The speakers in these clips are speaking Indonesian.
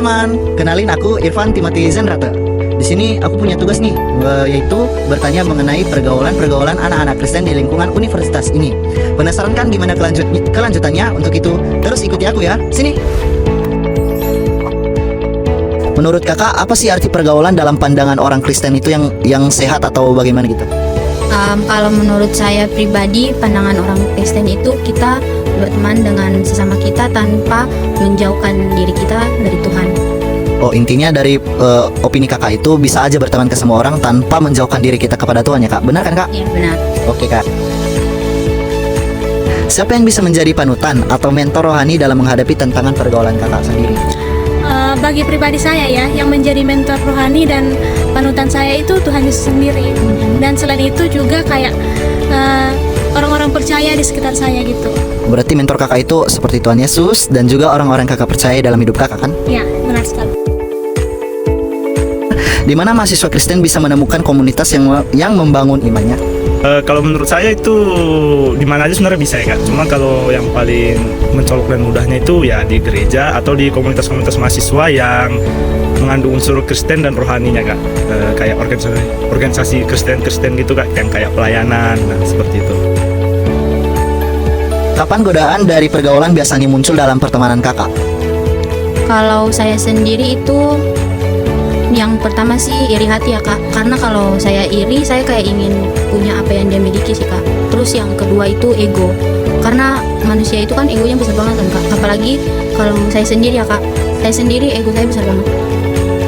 teman-teman, kenalin aku Irfan Timothy Zenrate. Di sini aku punya tugas nih, yaitu bertanya mengenai pergaulan anak-anak Kristen di lingkungan universitas ini. Penasaran kan gimana kelanjutannya? Untuk itu, terus ikuti aku ya. Sini. Menurut kakak, apa sih arti pergaulan dalam pandangan orang Kristen itu yang sehat atau bagaimana gitu? Kalau menurut saya pribadi, pandangan orang Kristen itu kita berteman dengan sesama kita tanpa menjauhkan diri kita dari Tuhan. Oh, intinya dari opini kakak itu bisa aja berteman ke semua orang tanpa menjauhkan diri kita kepada Tuhan ya kak? Benar kan kak? Iya, benar. Oke kak. Siapa yang bisa menjadi panutan atau mentor rohani dalam menghadapi tantangan pergaulan kakak sendiri? Bagi pribadi saya ya, yang menjadi mentor rohani dan panutan saya itu Tuhan Yesus sendiri. Dan selain itu juga kayak orang-orang percaya di sekitar saya gitu. Berarti mentor kakak itu seperti Tuhan Yesus dan juga orang-orang kakak percaya dalam hidup kakak kan? Ya, benar sekali. Di mana mahasiswa Kristen bisa menemukan komunitas yang membangun imannya? Kalau menurut saya itu di mana aja sebenarnya bisa ya kak. Cuma kalau yang paling mencolok dan mudahnya itu ya di gereja atau di komunitas-komunitas mahasiswa yang mengandung unsur Kristen dan rohaninya kak. Kayak organisasi Kristen gitu kak, yang kayak pelayanan, nah seperti itu. Kapan godaan dari pergaulan biasanya muncul dalam pertemanan kakak? Kalau saya sendiri itu yang pertama sih iri hati ya kak, karena kalau saya iri saya kayak ingin punya apa yang dia miliki sih kak. Terus yang kedua itu ego, karena manusia itu kan egonya besar banget kan kak. Apalagi kalau saya sendiri ya kak, saya sendiri ego saya besar banget.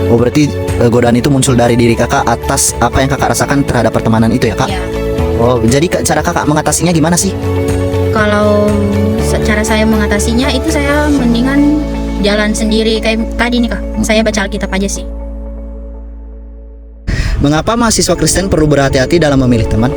Oh, berarti godaan itu muncul dari diri kakak atas apa yang kakak rasakan terhadap pertemanan itu ya kak? Ya. Oh, jadi cara kakak mengatasinya gimana sih? Kalau cara saya mengatasinya itu saya mendingan jalan sendiri kayak tadi nih kak. Saya baca Alkitab aja sih. Mengapa mahasiswa Kristen perlu berhati-hati dalam memilih teman?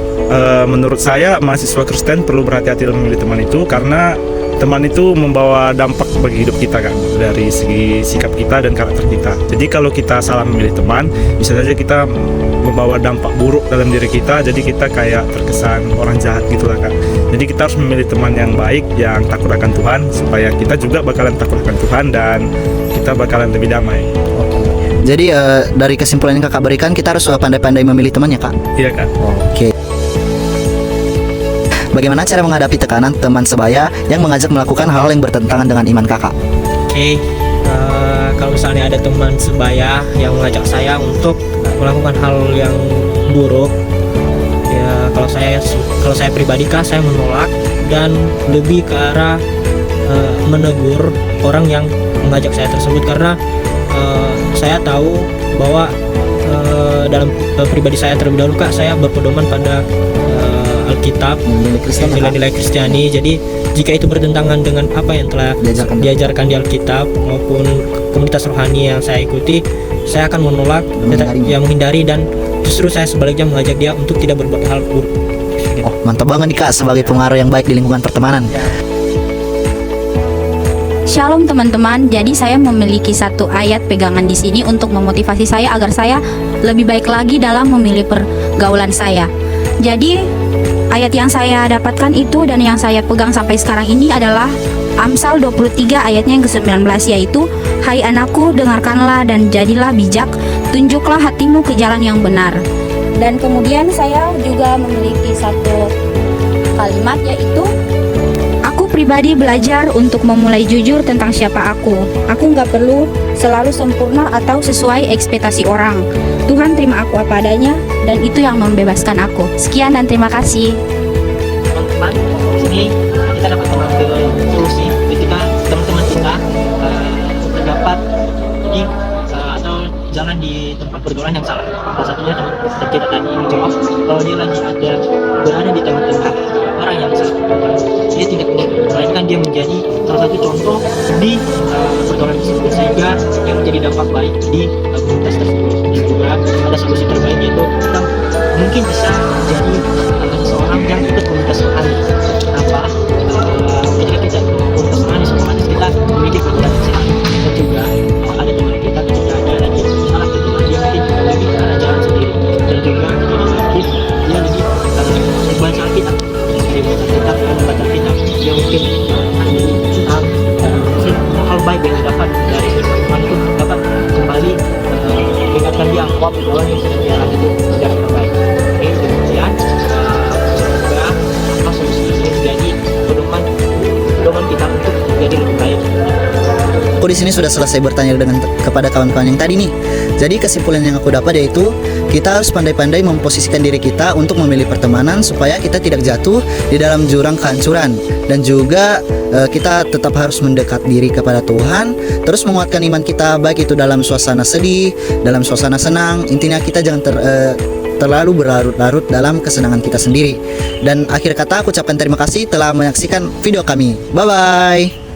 Menurut saya mahasiswa Kristen perlu berhati-hati dalam memilih teman itu karena teman itu membawa dampak bagi hidup kita kan, dari segi sikap kita dan karakter kita. Jadi kalau kita salah memilih teman, bisa saja kita membawa dampak buruk dalam diri kita. Jadi kita kayak terkesan orang jahat gitu lah kak. Jadi kita harus memilih teman yang baik, yang takut akan Tuhan, supaya kita juga bakalan takut akan Tuhan dan kita bakalan lebih damai. Jadi dari kesimpulan yang kakak berikan, kita harus pandai-pandai memilih teman ya kak? Iya kak. Oke. Bagaimana cara menghadapi tekanan teman sebaya yang mengajak melakukan hal yang bertentangan dengan iman kakak? Oke, kalau misalnya ada teman sebaya yang mengajak saya untuk melakukan hal yang buruk, ya kalau saya pribadi kak, saya menolak dan lebih ke arah menegur orang yang mengajak saya tersebut, karena saya tahu bahwa dalam pribadi saya terlebih dahulu kak, saya berpedoman pada Alkitab, nilai-nilai Kristiani. Jadi jika itu bertentangan dengan apa yang telah diajarkan di Alkitab maupun komunitas rohani yang saya ikuti, saya akan menolak, menghindari, dan justru saya sebaliknya mengajak dia untuk tidak berbuat hal buruk. Oh, mantap banget nih kak, sebagai pengaruh yang baik di lingkungan pertemanan. Shalom teman-teman. Jadi saya memiliki satu ayat pegangan di sini untuk memotivasi saya agar saya lebih baik lagi dalam memilih pergaulan saya. Jadi ayat yang saya dapatkan itu dan yang saya pegang sampai sekarang ini adalah Amsal 23 ayatnya yang ke-19, yaitu hai anakku, dengarkanlah dan jadilah bijak, tunjuklah hatimu ke jalan yang benar. Dan kemudian saya juga memiliki satu kalimat, yaitu aku pribadi belajar untuk memulai jujur tentang siapa aku. Aku nggak perlu selalu sempurna atau sesuai ekspektasi orang. Tuhan terima aku apa adanya, dan itu yang membebaskan aku. Sekian dan terima kasih. Teman-teman, di sini kita dapat mengambil solusi ketika teman-teman kita terdapat di atau jalan di tempat pergaulan yang salah. Salah satunya teman kita tadi menjawab kalau dia lagi berada di tengah-tengah orang yang salah, dia tidak melainkan dia menjadi salah satu contoh di pergaulan tersebut, sehingga yang menjadi dampak baik di komunitas tersebut. Dan juga ada solusi terbaik, yaitu kita mungkin bisa menjadi seseorang yang ikut komunitas rohani. Kenapa? Ketika kita komunitas rohani, otomatis kita memiliki komunitas yang sehat. Dan juga ada teman kita ketika dia lagi salah ketika dia mungkin lebih ke arah jalan sendiri, dan juga dia lebih membaca Alkitab. Dari baca Alkitab, dia mungkin hal baik yang dapat dari firman Tuhan itu dapat bahwa pergaulan yang sedang dialami itu tidak terbaik. Oke, demikian. Semoga apa solusi ini menjadi pedoman kita untuk menjadi lebih baik. Aku di sini sudah selesai bertanya kepada kawan-kawan yang tadi nih. Jadi kesimpulan yang aku dapat yaitu kita harus pandai-pandai memposisikan diri kita untuk memilih pertemanan supaya kita tidak jatuh di dalam jurang kehancuran, dan juga kita tetap harus mendekat diri kepada Tuhan, terus menguatkan iman kita baik itu dalam suasana sedih, dalam suasana senang. Intinya kita jangan terlalu berlarut-larut dalam kesenangan kita sendiri. Dan akhir kata aku ucapkan terima kasih telah menyaksikan video kami. Bye bye.